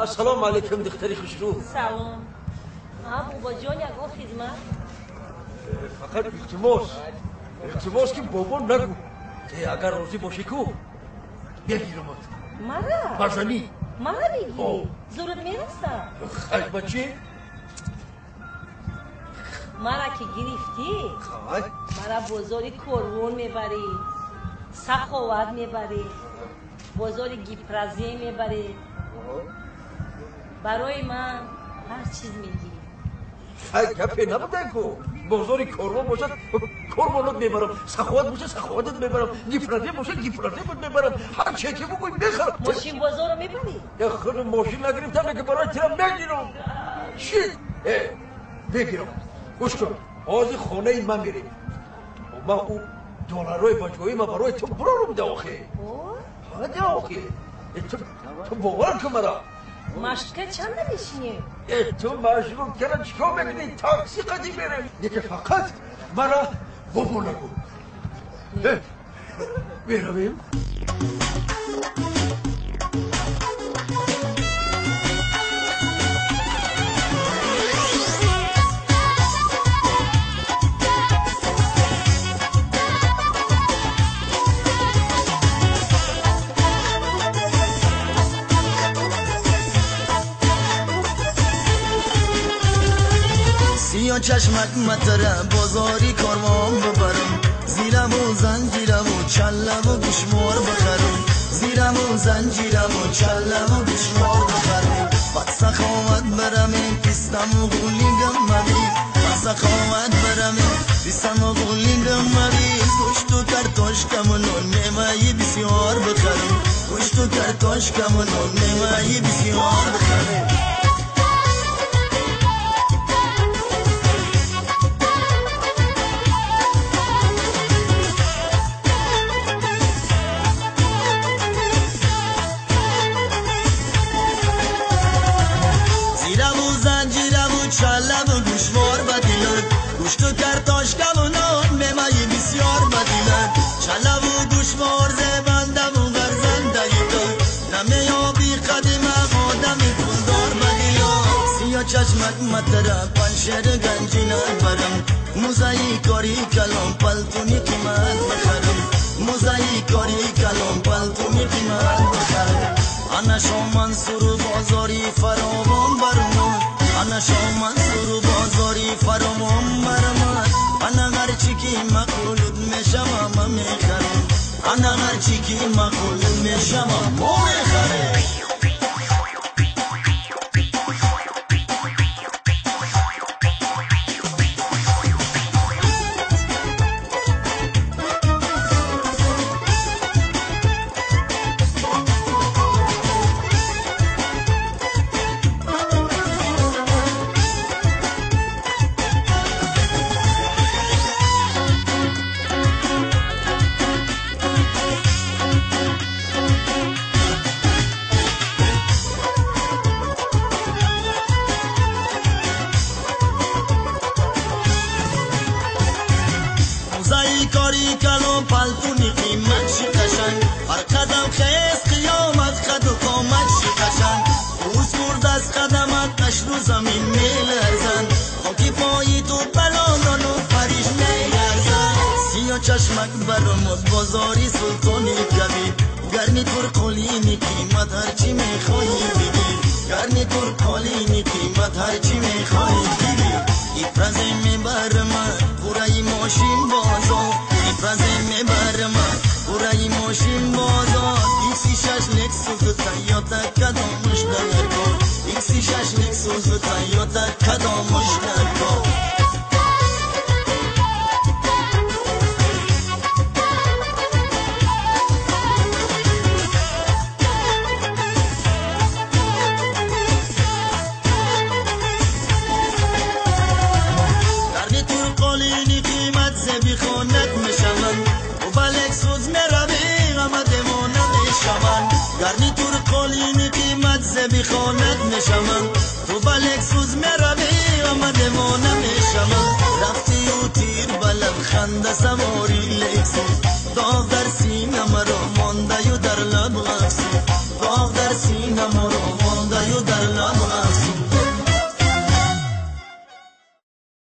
السلام علیکم دختری خوشرو. سلام. بابا جان یکا خدمت. فقط التماس که بابا نگو اگر راضی باشی کو بگیرمت. مرا؟ برزنی مرا بگیری؟ ضرورت میرسم. خیلی بچه مرا که گرفتی مرا بازاری کرون میبری، سخاوت میبری، بازاری گیپرازی میبری، برای من هر چیز میگی. خیلی گپی نبوده کو بازاری کرون باشد کرونت میبرم، سخاوت باشه سخاوتت میبرم، گیپرازی باشه گیپرازیت میبرم، هر چی که بگوی میخرم. ماشین بازار رو میبری؟ یه خود ماشین نگرفتم که برای تیرم میگیرم. چی؟ بگیرم گوش کن آزی خانه ای من میریم من او دلارای بچگاهی من برای تو برارم ده آخه. ده آخه تو باور کن مرا. مشکل چند نمیشینیم؟ تو مشروع کرد چکا میکنی تاکسی قدی میره یکی فقط مرا بابا نگو. میرویم سیاه چشمک متره بازاری کاروان ببرم، زیرم و زنجیرم و چلم و گوشمار بخرم، زیرم و زنجیرم و چلم و گوشمار بخرم. بد سخاوت برم این پیستم و گولینگم مبی، بد سخاوت برم این پیستم و گولینگم مبی. گوشت و کرتاش کم و نون میمایی بسیار بخرم، گوشت و کرتاش کم و نون میمایی بسیار بخرم. چلم و گوشوار بدیلد، گوشت و کرتاش کم و نان میمایی بسیار بدیلد. چلم و گوشوار زبندم و برزندگی داد، نمیابی قدیم آدمی پولدار بدیلد. سیاه چشمک متره پنشر گنجینان برم، موزایی کاری کلام پلتونی قیمت بخرم، موزایی کاری کلام پلتونی قیمت بخرم. انا شومن سرو بازاری فراوان برمان، انا شومن سرو بازاری فراوان برمان. انا هرچی که مقولت میشم اما میخرم، انا هرچی که مقولت میشم اما میخرم. کاری کلام پلتونی قیمت شی قشنگ، هر قدم خیز قیامت قد و قامت شی قشنگ. روز کرد از قدمت قشر و زمین میلرزن، خاکی پایی تو بلانان و فریش میلرزن. سیاه چشمک برمد بازاری سلطانی کبیر، گرنی تور قلینی قیمت هرچی میخوایی بگیر، گرنی تور قلینی قیمت هرچی میخوایی بگیر. ایفرازی میبرمد پورایی ماشین بازار، ایفرازی میبرمد پورایی ماشین بازار. ایکسی شش لکسوس تایوتا کدامش نگرکن، ایکسی شش لکسوس تایوتا کدامش نگرکن. گرنی تور قالینی قیمت زبی خانت نشمم، تو بلک سوز میروی آمده ما نمیشمم. رفتی و تیر بلب خنده سواری لکسوز، داغ در سینه مرا مانده و در لب افسوس، داغ در سینه